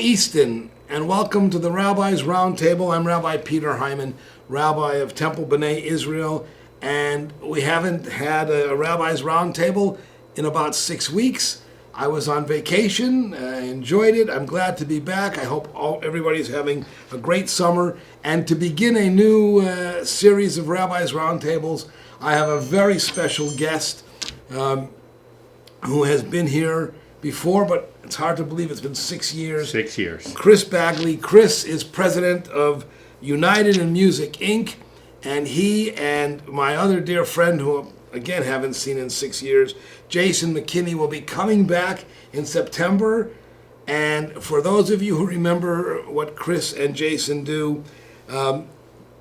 Easton, and welcome to the Rabbi's Roundtable. I'm Rabbi Peter Hyman, Rabbi of Temple B'nai Israel, and we haven't had a Rabbi's Roundtable in about 6 weeks. I was on vacation. I enjoyed it. I'm glad to be back. I hope everybody's having a great summer. And to begin a new series of Rabbi's Roundtables, I have a very special guest who has been here before, but it's hard to believe it's been 6 years. 6 years. Chris Bagley. Chris is president of United in Music, Inc., and he and my other dear friend, who again haven't seen in 6 years, Jason McKinney, will be coming back in September. And for those of you who remember what Chris and Jason do,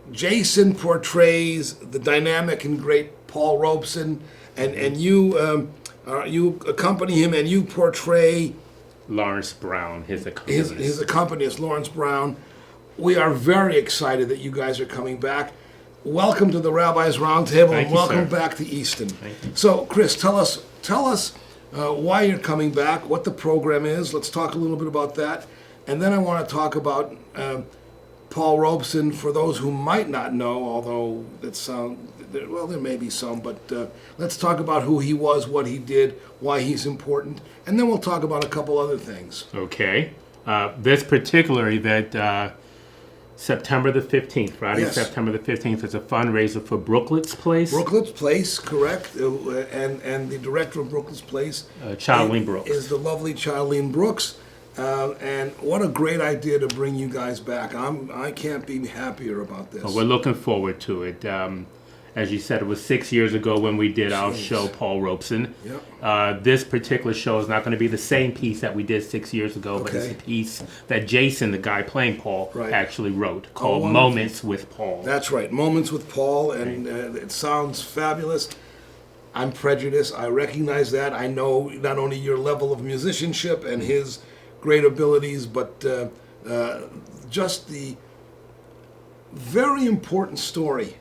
Jason portrays the dynamic and great Paul Robeson, and you accompany him and you portray Lawrence Brown, his accompanist. His accompanist, Lawrence Brown. We are very excited that you guys are coming back. Welcome to the Rabbi's Roundtable, and welcome back to Easton. So, Chris, tell us why you're coming back, what the program is. Let's talk a little bit about that, and then I want to talk about Paul Robeson for those who might not know. Although there may be some, but let's talk about who he was, what he did, why he's important, and then we'll talk about a couple other things. Okay. This particular event, September the 15th, Friday, yes. September the 15th, is a fundraiser for Brooklet's Place. Brooklet's Place, correct. And the director of Brooklet's Place, Charlene Brooks, is the lovely Charlene Brooks. And what a great idea to bring you guys back. I can't be happier about this. Well, we're looking forward to it. As you said, it was 6 years ago when we did our show, Paul Robeson. Yep. This particular show is not going to be the same piece that we did 6 years ago, but it's a piece that Jason, the guy playing Paul, actually wrote, called Moments with Paul. That's right, Moments with Paul, and it sounds fabulous. I'm prejudiced. I recognize that. I know not only your level of musicianship and his great abilities, but just the very important story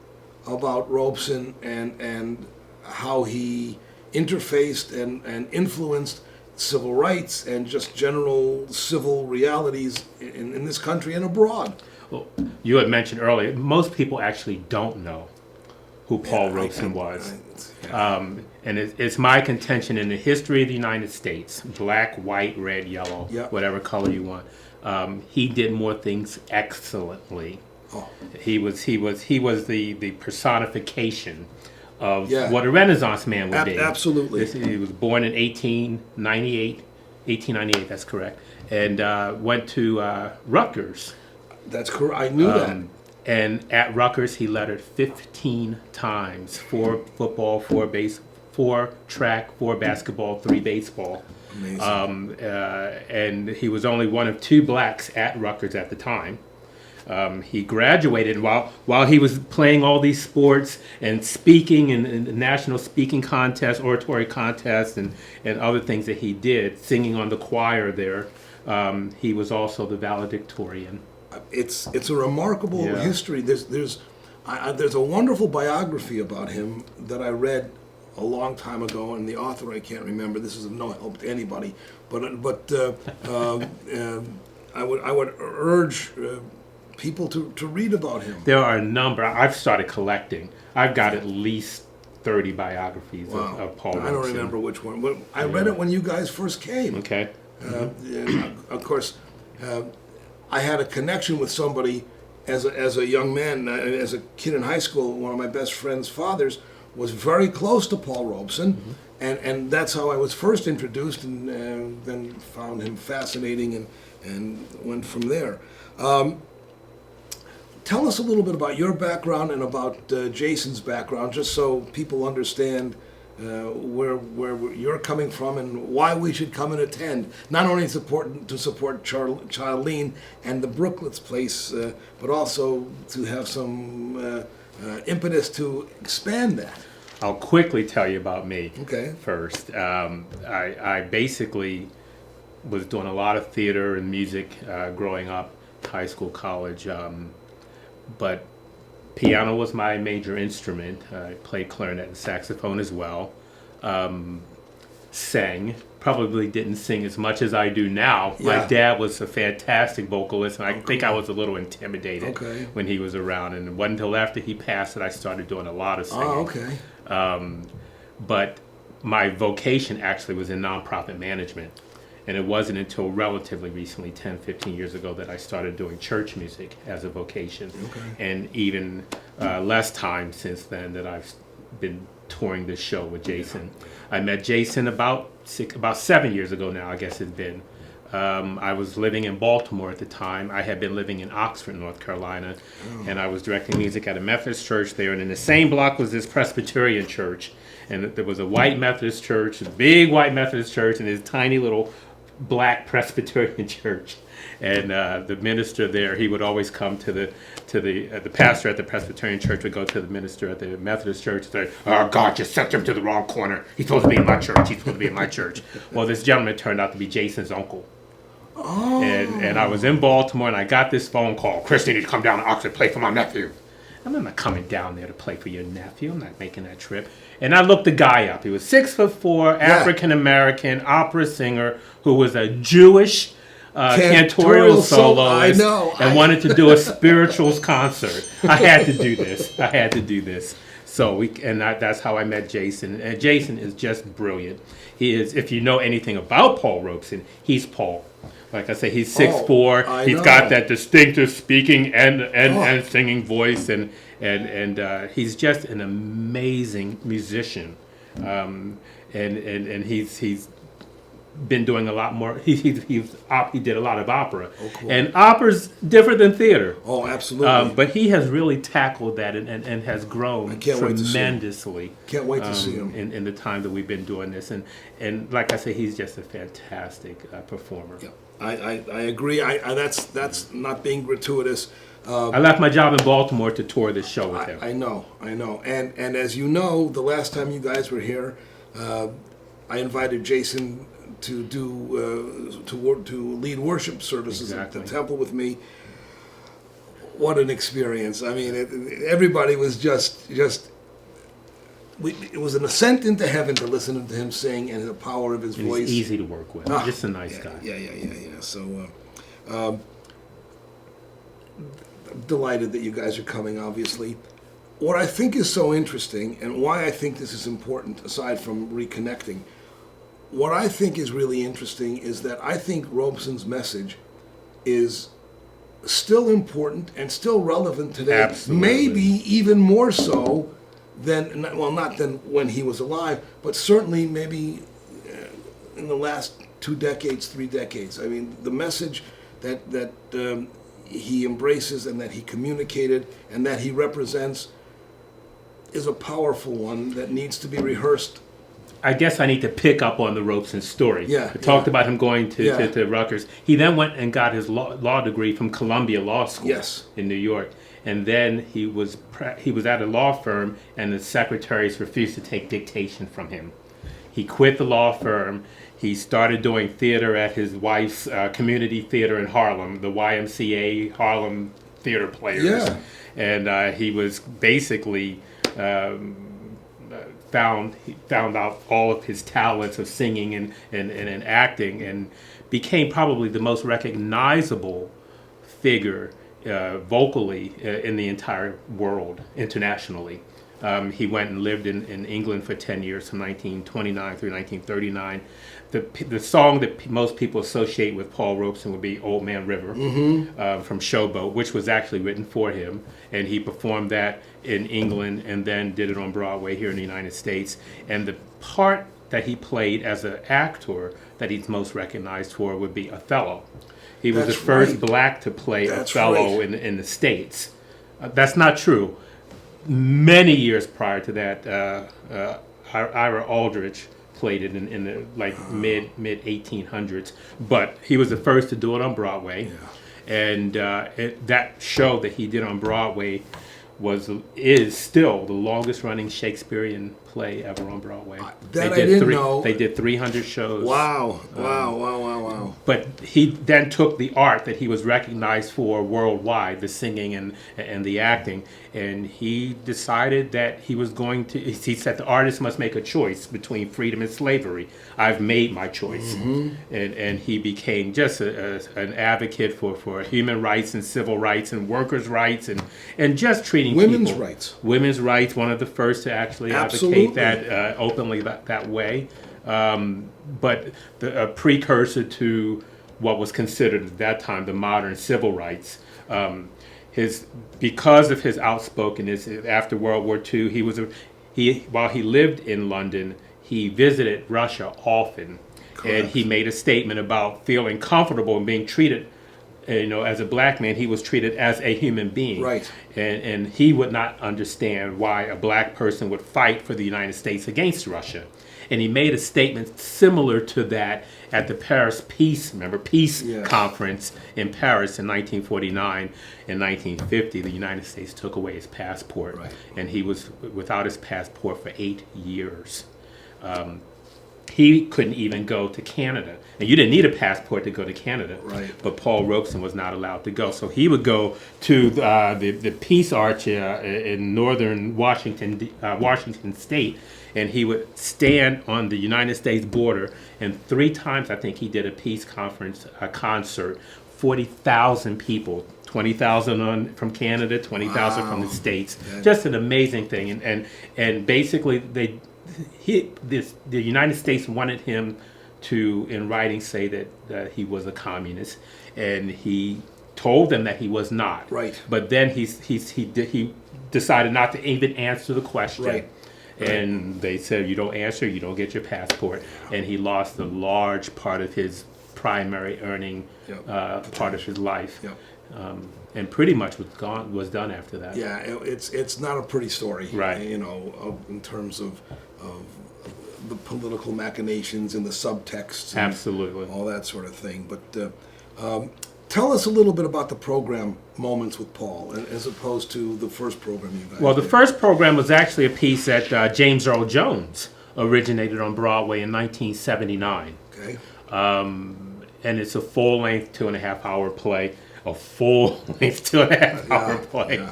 about Robeson and how he interfaced and influenced civil rights and just general civil realities in this country and abroad. Well, you had mentioned earlier, most people actually don't know who Paul Robeson was. And it's my contention in the history of the United States, black, white, red, yellow, whatever color you want, he did more things excellently. Oh. He was the personification of what a Renaissance man would be. Absolutely. He was born in 1898, that's correct, and went to Rutgers. That's correct. I knew that. And at Rutgers, he lettered 15 times: 4 football, 4 track, 4 basketball, 3 baseball. Amazing. And he was only one of 2 blacks at Rutgers at the time. He graduated while he was playing all these sports and speaking in national speaking contests, oratory contests, and other things that he did, singing on the choir there. He was also the valedictorian. It's a remarkable history. There's a wonderful biography about him that I read a long time ago, and the author I can't remember. This is of no help to anybody, but I would urge people to read about him. There are a number. I've started collecting. I've got at least 30 biographies of Paul Robeson. I don't remember which one, but I read it when you guys first came. Okay. Of course, I had a connection with somebody as a young man, as a kid in high school. One of my best friend's fathers was very close to Paul Robeson, and that's how I was first introduced, and then found him fascinating and went from there. Tell us a little bit about your background and about Jason's background, just so people understand where you're coming from and why we should come and attend. Not only to support Charlene and the Brooklet's Place, but also to have some impetus to expand that. I'll quickly tell you about me. Okay. First, I basically was doing a lot of theater and music growing up, high school, college. But piano was my major instrument. I played clarinet and saxophone as well. sang. Probably didn't sing as much as I do now. My dad was a fantastic vocalist, and I think I was a little intimidated when he was around. And it wasn't until after he passed that I started doing a lot of singing. But my vocation actually was in nonprofit management. And it wasn't until relatively recently, 10, 15 years ago, that I started doing church music as a vocation. And even less time since then that I've been touring this show with Jason. I met Jason about 7 years ago now, I guess it's been. I was living in Baltimore at the time. I had been living in Oxford, North Carolina, and I was directing music at a Methodist church there. And in the same block was this Presbyterian church. And there was a white Methodist church, a big white Methodist church, and this tiny little black Presbyterian church. And the minister there, he would always come to the pastor at the Presbyterian church would go to the minister at the Methodist church and say, "Oh God, you sent him to the wrong corner. He's supposed to be in my church. He's supposed to be in my church." Well, this gentleman turned out to be Jason's uncle. And I was in Baltimore, and I got this phone call. "Chris, you need to come down to Oxford, play for my nephew." I'm not coming down there to play for your nephew. I'm not making that trip. And I looked the guy up. He was 6'4", African American opera singer who was a Jewish cantorial soloist and wanted to do a spirituals concert. I had to do this. So that's how I met Jason. And Jason is just brilliant. He is. If you know anything about Paul Robeson, he's Paul. Like I say, he's 6'4". He's got that distinctive speaking and singing voice, and he's just an amazing musician. And he's been doing a lot more. He did a lot of opera, and opera's different than theater. Oh, absolutely. But he has really tackled that and has grown tremendously. Can't wait to see him in the time that we've been doing this, and like I say, he's just a fantastic performer. Yeah. I agree. That's not being gratuitous. I left my job in Baltimore to tour this show with him. I know. And as you know, the last time you guys were here, I invited Jason to lead worship services at the temple with me. What an experience! I mean, everybody was just. It was an ascent into heaven to listen to him sing and the power of his voice. He's easy to work with. Just a nice guy. Yeah. So, I'm delighted that you guys are coming, obviously. What I think is so interesting, and why I think this is important, aside from reconnecting, what I think is really interesting is that I think Robeson's message is still important and still relevant today. Absolutely. Maybe even more so than, well, not than when he was alive, but certainly maybe in the last 2 decades, 3 decades. I mean, the message that he embraces and that he communicated and that he represents is a powerful one that needs to be rehearsed. I guess I need to pick up on the Robeson story. Yeah. I talked about him going to Rutgers. He then went and got his law degree from Columbia Law School in New York. And then he was at a law firm, and the secretaries refused to take dictation from him. He quit the law firm. He started doing theater at his wife's community theater in Harlem, the YMCA Harlem Theater Players. Yeah. And he was basically found out all of his talents of singing and acting, and became probably the most recognizable figure vocally in the entire world, internationally. He went and lived in England for 10 years, from 1929 through 1939. The song that most people associate with Paul Robeson would be Old Man River from Showboat, which was actually written for him. And he performed that in England and then did it on Broadway here in the United States. And the part that he played as an actor that he's most recognized for would be Othello. He was the first black to play Othello in the States. That's not true. Many years prior to that, Ira Aldrich played it in the mid 1800s, but he was the first to do it on Broadway. And that show that he did on Broadway is still the longest running Shakespearean play ever on Broadway. That I didn't know. They did 300 shows. Wow. Wow. But he then took the art that he was recognized for worldwide, the singing and the acting, and he decided that he was going to, he said the artist must make a choice between freedom and slavery. I've made my choice. And he became just an advocate for human rights and civil rights and workers' rights and just treating women's people. rights. Women's rights, one of the first to actually advocate that openly that way. But a precursor to what was considered at that time the modern civil rights. Because of his outspokenness after World War II, while he lived in London, he visited Russia often. Correct. And he made a statement about feeling comfortable and being treated, as a black man, he was treated as a human being. Right. And he would not understand why a black person would fight for the United States against Russia. And he made a statement similar to that at the Paris Peace Conference in Paris in 1949 and 1950. The United States took away his passport. Right. And he was without his passport for 8 years. He couldn't even go to Canada. And you didn't need a passport to go to Canada. Right. But Paul Robeson was not allowed to go. So he would go to the Peace Arch in northern Washington State, and he would stand on the United States border. And 3 times, I think, he did a peace concert. 40,000 people. 20,000 from Canada, 20,000 from the States. Just an amazing thing. And basically, the United States wanted him to, in writing, say that he was a communist, and he told them that he was not. Right. But then he decided not to even answer the question. Right. And they said, you don't answer, you don't get your passport. And he lost a large part of his primary earning part of his life. Yep. And pretty much was done after that. Yeah, it's not a pretty story, right? In terms of the political machinations and the subtexts, and absolutely, all that sort of thing. But tell us a little bit about the program Moments with Paul, as opposed to the first program you guys. Well, the did. first program was actually a piece that James Earl Jones originated on Broadway in 1979. Okay. And it's a full-length 2.5-hour play. A full-length 2.5-hour play.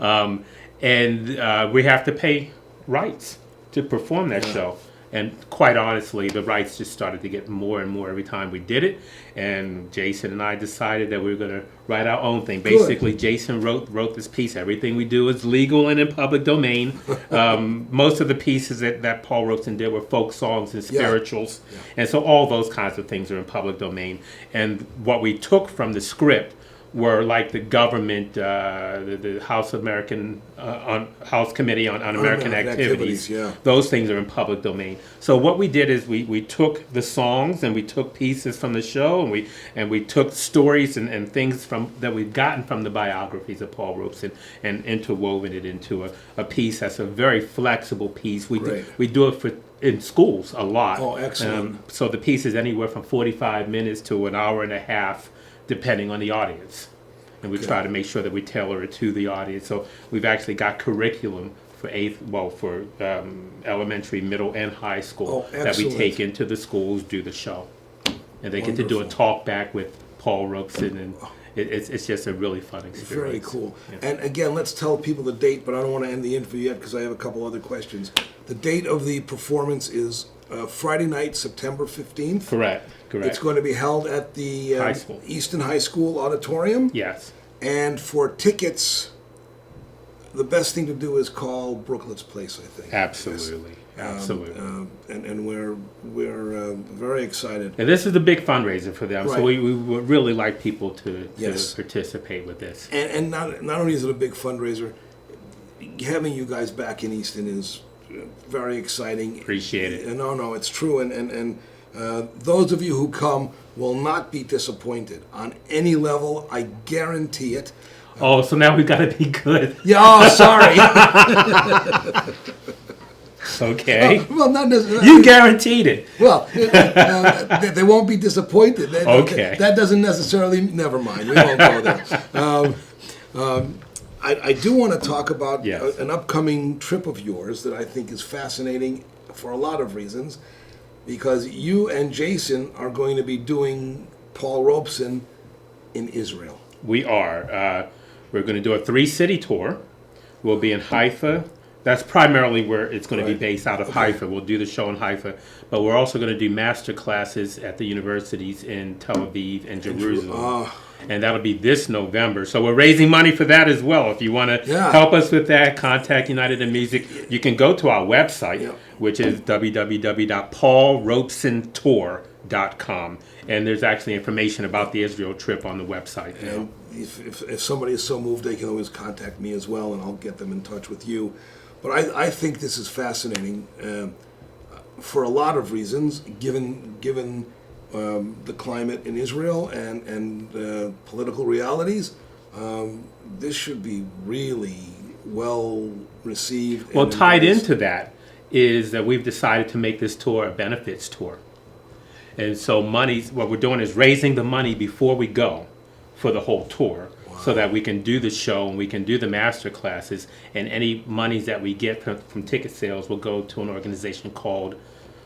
Yeah. And we have to pay rights to perform that show. And quite honestly, the rights just started to get more and more every time we did it. And Jason and I decided that we were going to write our own thing. Basically, Jason wrote this piece. Everything we do is legal and in public domain. Most of the pieces that Paul Robeson did were folk songs and spirituals. Yeah. And so all those kinds of things are in public domain. And what we took from the script were like the government, the House Committee on American Activities. Yeah. Those things are in public domain. So what we did is we took the songs and we took pieces from the show and we took stories and things that we've gotten from the biographies of Paul Robeson and interwoven it into a piece that's a very flexible piece. We do it in schools a lot. Oh, excellent. So the piece is anywhere from 45 minutes to an hour and a half, depending on the audience. And we try to make sure that we tailor it to the audience. So we've actually got curriculum for elementary, middle, and high school that we take into the schools, do the show. And they get to do a talk back with Paul Robeson, and it's just a really fun experience. Very cool. Yeah. And again, let's tell people the date, but I don't want to end the interview yet because I have a couple other questions. The date of the performance is Friday night, September 15th. Correct. It's going to be held at the Easton High School Auditorium. Yes. And for tickets, the best thing to do is call Brooklyn's Place, I think. Absolutely. Absolutely. And we're very excited. And this is a big fundraiser for them, so we would really like people to participate with this. And not only is it a big fundraiser, having you guys back in Easton is very exciting. Appreciate it. No, it's true. And those of you who come will not be disappointed on any level. I guarantee it. Oh, so now we've got to be good. Yeah. Oh, sorry. Okay. Well, not necessarily. You guaranteed it. Well, they won't be disappointed. Okay. That doesn't necessarily. Never mind. We won't go there. I do want to talk about Yes. an upcoming trip of yours that I think is fascinating for a lot of reasons, because you and Jason are going to be doing Paul Robeson in Israel. We are. We're going to do a 3-city tour. We'll be in Haifa. That's primarily where it's going to be Right. based out of Haifa. We'll do the show in Haifa, but we're also going to do master classes at the universities in Tel Aviv and Jerusalem. And that'll be this November. So we're raising money for that as well. If you want to help us with that, contact United in Music. You can go to our website, which is www.paulrobesontour.com. And there's actually information about the Israel trip on the website. And if somebody is so moved, they can always contact me as well, and I'll get them in touch with you. But I think this is fascinating for a lot of reasons, given the climate in Israel and political realities. This should be really well received. Well, and tied embraced. into that is that we've decided to make this tour a benefits tour. And so what we're doing is raising the money before we go for the whole tour, so that we can do the show and we can do the master classes, and any monies that we get from ticket sales will go to an organization called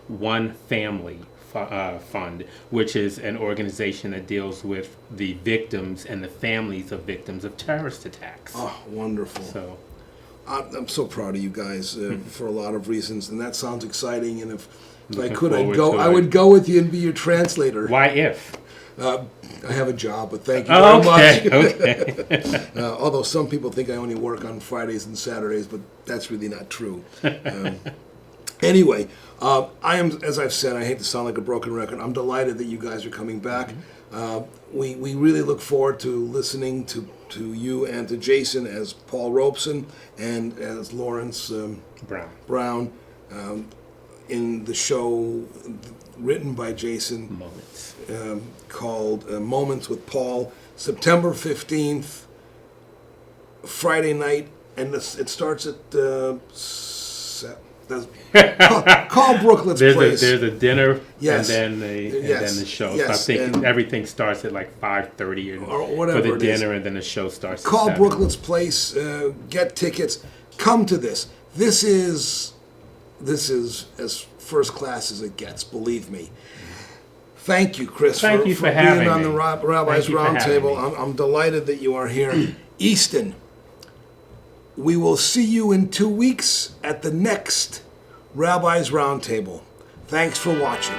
One Family Fund, which is an organization that deals with the victims and the families of victims of terrorist attacks. Oh, wonderful. So I'm so proud of you guys for a lot of reasons, and that sounds exciting. And if I Looking could, forward I to would it. go with you and be your translator. why if? I have a job, but thank you very much. Okay. Although some people think I only work on Fridays and Saturdays, but that's really not true. Anyway, I am, as I've said, I hate to sound like a broken record. I'm delighted that you guys are coming back. We really look forward to listening to you and to Jason as Paul Robeson and as Lawrence Brown in the show written by Jason. Moments. Called Moments with Paul, September 15th, Friday night, and it starts at call Brooklyn's Place. There's a dinner, Yes. and then the show. Yes, So I think and- everything starts at like 5:30 Or whatever for the it is. dinner, and then the show starts. at Call 7. Brooklyn's Place, get tickets, come to this. This is as first class as it gets, believe me. Thank you, Chris, Thank you for for being having on me. the Rabbi's Thank you for having Roundtable. me. I'm delighted that you are here. Easton, we will see you in 2 weeks at the next Rabbi's Roundtable. Thanks for watching.